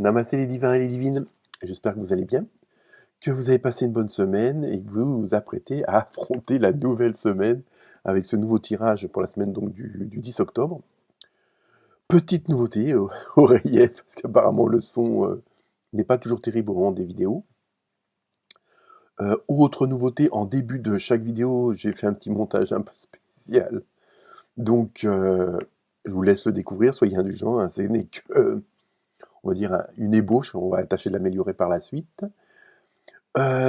Namasté les divins et les divines, j'espère que vous allez bien, que vous avez passé une bonne semaine et que vous vous apprêtez à affronter la nouvelle semaine avec ce nouveau tirage pour la semaine donc du 10 octobre. Petite nouveauté, oreillette, parce qu'apparemment le son n'est pas toujours terrible au moment des vidéos. Autre nouveauté, en début de chaque vidéo, j'ai fait un petit montage un peu spécial. Donc, je vous laisse le découvrir, soyez indulgents, hein, ce n'est que, on va dire, une ébauche, on va tâcher de l'améliorer par la suite.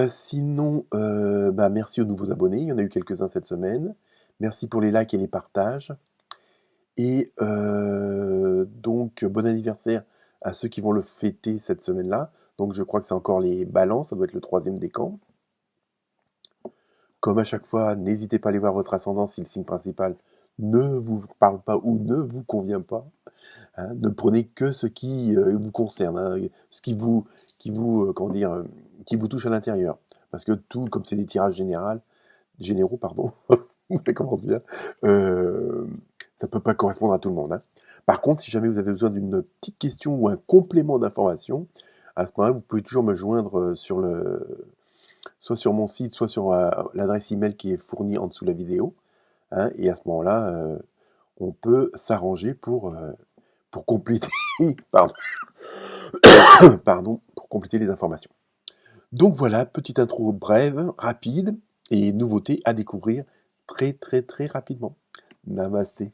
Sinon, merci aux nouveaux abonnés, il y en a eu quelques-uns cette semaine. Merci pour les likes et les partages. Et donc, bon anniversaire à ceux qui vont le fêter cette semaine-là. Donc, je crois que c'est encore les balances, ça doit être le 3e décan. Comme à chaque fois, n'hésitez pas à aller voir votre ascendant si le signe principal ne vous parle pas ou ne vous convient pas. Hein. Ne prenez que ce qui vous concerne, hein, ce comment dire, qui vous touche à l'intérieur. Parce que tout, comme c'est des tirages généraux, pardon, ça commence bien, ça peut pas correspondre à tout le monde. Hein. Par contre, si jamais vous avez besoin d'une petite question ou un complément d'information, à ce moment-là, vous pouvez toujours me joindre soit sur mon site, soit sur l'adresse email qui est fournie en dessous de la vidéo. Hein, et à ce moment-là, on peut s'arranger pour compléter, pardon, pardon, pour compléter les informations. Donc voilà, petite intro brève, rapide, et nouveauté à découvrir très très très rapidement. Namasté.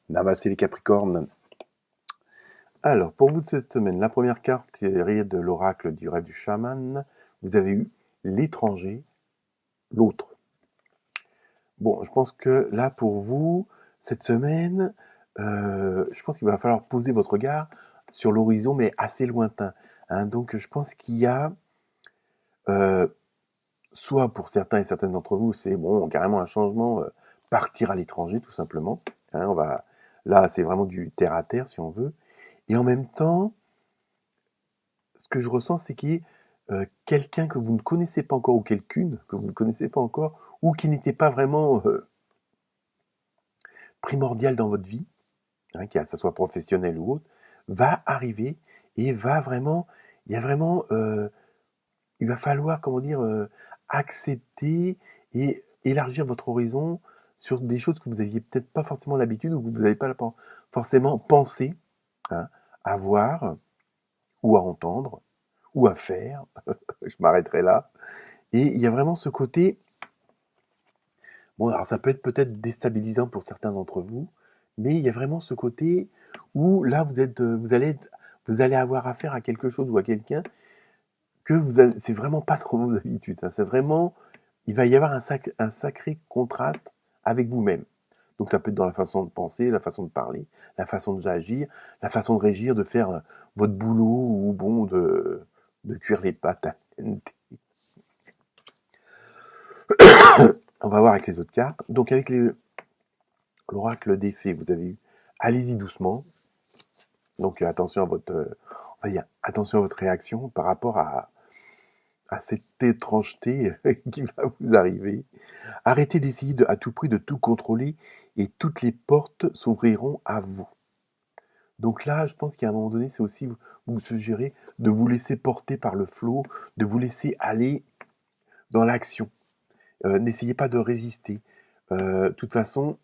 Namasté les Capricornes. Alors, pour vous de cette semaine, la première carte tirée de l'oracle du rêve du chaman, vous avez eu l'étranger, l'autre. Bon, je pense que là, pour vous, cette semaine, je pense qu'il va falloir poser votre regard sur l'horizon, mais assez lointain. Hein. Donc, je pense qu'il y a, euh, soit pour certains et certaines d'entre vous, c'est bon, carrément un changement, partir à l'étranger, tout simplement. Hein, là, c'est vraiment du terre à terre, si on veut. Et en même temps, ce que je ressens, c'est qu'il y ait quelqu'un que vous ne connaissez pas encore, ou quelqu'une que vous ne connaissez pas encore, ou qui n'était pas vraiment primordial dans votre vie, hein, que ça soit professionnel ou autre, va arriver et va vraiment, il y a vraiment, il va falloir, comment dire, accepter et élargir votre horizon sur des choses que vous n'aviez peut-être pas forcément l'habitude ou que vous n'avez pas forcément pensé, hein, à voir ou à entendre ou à faire. Je m'arrêterai là. Et il y a vraiment ce côté, bon, alors ça peut être peut-être déstabilisant pour certains d'entre vous, mais il y a vraiment ce côté où là, vous allez avoir affaire à quelque chose ou à quelqu'un que c'est vraiment pas trop vos habitudes. Hein. C'est vraiment, il va y avoir un sacré contraste avec vous-même. Donc ça peut être dans la façon de penser, la façon de parler, la façon d'agir, la façon de régir, de faire votre boulot ou bon, de cuire les pâtes à TNT. On va voir avec les autres cartes. Donc avec l'oracle des fées, vous avez eu allez-y doucement. Donc attention à on va dire, attention à votre réaction par rapport à cette étrangeté qui va vous arriver. Arrêtez d'essayer à tout prix de tout contrôler et toutes les portes s'ouvriront à vous. Donc là, je pense qu'à un moment donné, c'est aussi vous suggérer de vous laisser porter par le flot, de vous laisser aller dans l'action. N'essayez pas de résister. De toute façon,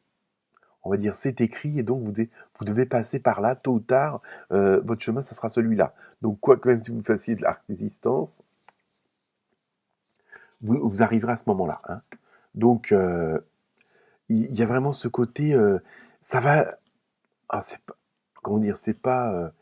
on va dire, c'est écrit et donc vous devez passer par là, tôt ou tard, votre chemin, ça sera celui-là. Donc, quoi que même si vous fassiez de la résistance, vous arriverez à ce moment-là, hein. Donc, il y a vraiment ce côté, ça va, ah, c'est pas, comment dire, c'est pas,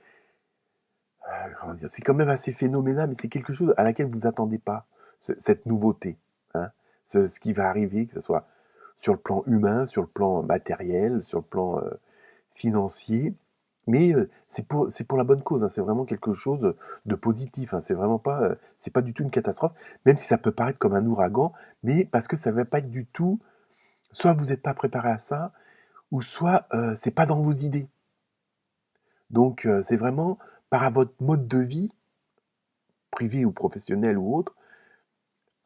comment dire, c'est quand même assez phénoménal, mais c'est quelque chose à laquelle vous attendez pas, cette nouveauté, hein. Ce qui va arriver, que ce soit sur le plan humain, sur le plan matériel, sur le plan financier, mais c'est pour la bonne cause, hein. C'est vraiment quelque chose de positif, hein. C'est pas du tout une catastrophe, même si ça peut paraître comme un ouragan, mais parce que ça va pas être du tout, soit vous n'êtes pas préparé à ça, ou soit c'est pas dans vos idées. Donc c'est vraiment par à votre mode de vie, privé ou professionnel ou autre,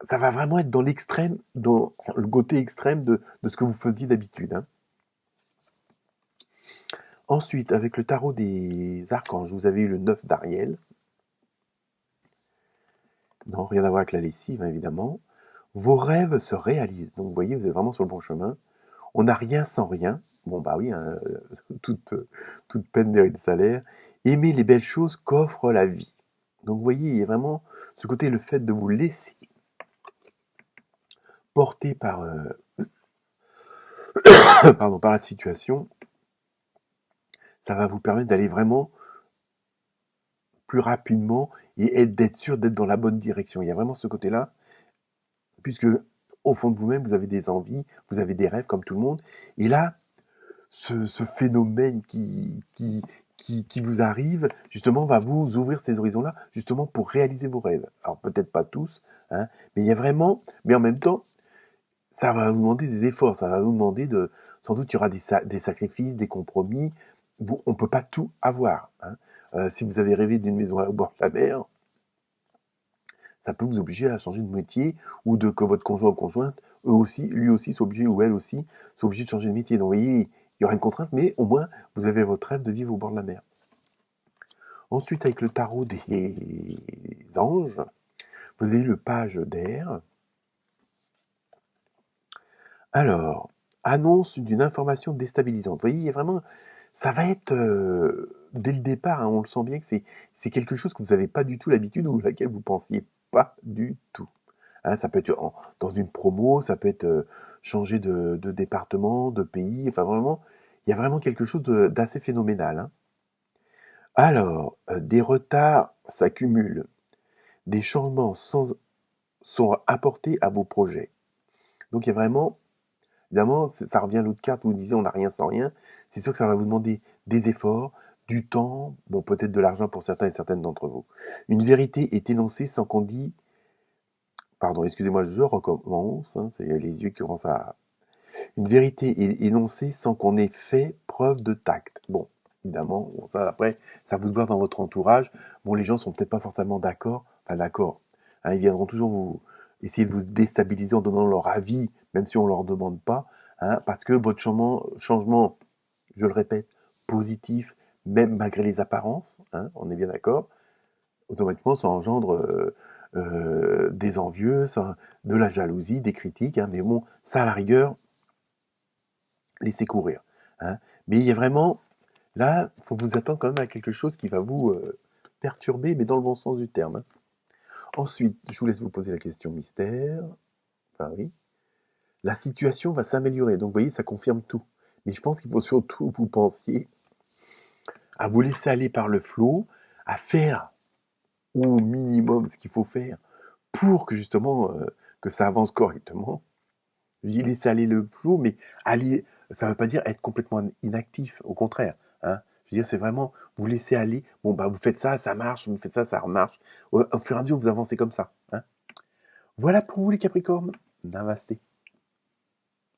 ça va vraiment être dans l'extrême, dans le côté extrême de ce que vous faisiez d'habitude, hein. Ensuite, avec le tarot des archanges, vous avez eu le 9 d'Ariel. Non, rien à voir avec la lessive, hein, évidemment. Vos rêves se réalisent. Donc, vous voyez, vous êtes vraiment sur le bon chemin. On n'a rien sans rien. Bon, bah oui, hein, toute peine mérite salaire. Aimez les belles choses qu'offre la vie. Donc, vous voyez, il y a vraiment ce côté, le fait de vous laisser porter par, pardon, par la situation, ça va vous permettre d'aller vraiment plus rapidement et d'être sûr d'être dans la bonne direction. Il y a vraiment ce côté-là, puisque au fond de vous-même, vous avez des envies, vous avez des rêves comme tout le monde. Et là, ce phénomène qui vous arrive, justement, va vous ouvrir ces horizons-là, justement pour réaliser vos rêves. Alors peut-être pas tous, hein, mais il y a vraiment, mais en même temps, ça va vous demander des efforts, ça va vous demander sans doute il y aura des sacrifices, des compromis. On ne peut pas tout avoir, hein. Si vous avez rêvé d'une maison au bord de la mer, ça peut vous obliger à changer de métier ou que votre conjoint ou conjointe, lui aussi, soit obligé ou elle aussi, soit obligé de changer de métier. Donc, vous voyez, il y aura une contrainte, mais au moins, vous avez votre rêve de vivre au bord de la mer. Ensuite, avec le tarot des anges, vous avez le page d'air. Alors, annonce d'une information déstabilisante. Vous voyez, il y a vraiment, ça va être, dès le départ, hein, on le sent bien que c'est quelque chose que vous n'avez pas du tout l'habitude ou laquelle vous pensiez pas du tout. Hein, ça peut être dans une promo, ça peut être changer de département, de pays, enfin vraiment, il y a vraiment quelque chose d'assez phénoménal, hein. Alors, des retards s'accumulent, des changements sont apportés à vos projets. Donc il y a vraiment, évidemment, ça revient à l'autre carte où vous disiez on n'a rien sans rien. C'est sûr que ça va vous demander des efforts, du temps, bon peut-être de l'argent pour certains et certaines d'entre vous. Une vérité est énoncée sans qu'on dise, pardon, excusez-moi, je recommence, hein, c'est les yeux qui commencent à... Une vérité est énoncée sans qu'on ait fait preuve de tact. Bon, évidemment, bon, ça après, ça vous voir dans votre entourage. Bon, les gens sont peut-être pas forcément d'accord, enfin d'accord, hein, ils viendront toujours essayer de vous déstabiliser en donnant leur avis, même si on ne leur demande pas, hein, parce que votre changement, je le répète, positif, même malgré les apparences, hein, on est bien d'accord, automatiquement ça engendre des envieux, de la jalousie, des critiques, hein, mais bon, ça à la rigueur, laissez courir, hein. Mais il y a vraiment, là, il faut vous attendre quand même à quelque chose qui va vous perturber, mais dans le bon sens du terme, hein. Ensuite, je vous laisse vous poser la question mystère. Enfin oui. La situation va s'améliorer. Donc vous voyez, ça confirme tout. Mais je pense qu'il faut surtout que vous pensiez à vous laisser aller par le flot, à faire au minimum ce qu'il faut faire pour que justement que ça avance correctement. Je dis laisser aller le flot, mais aller, ça ne veut pas dire être complètement inactif, au contraire, hein. Je veux dire, c'est vraiment vous laisser aller. Bon, bah, vous faites ça marche, vous faites ça remarche. Au fur et à mesure, vous avancez comme ça, hein. Voilà pour vous les Capricornes. Namasté.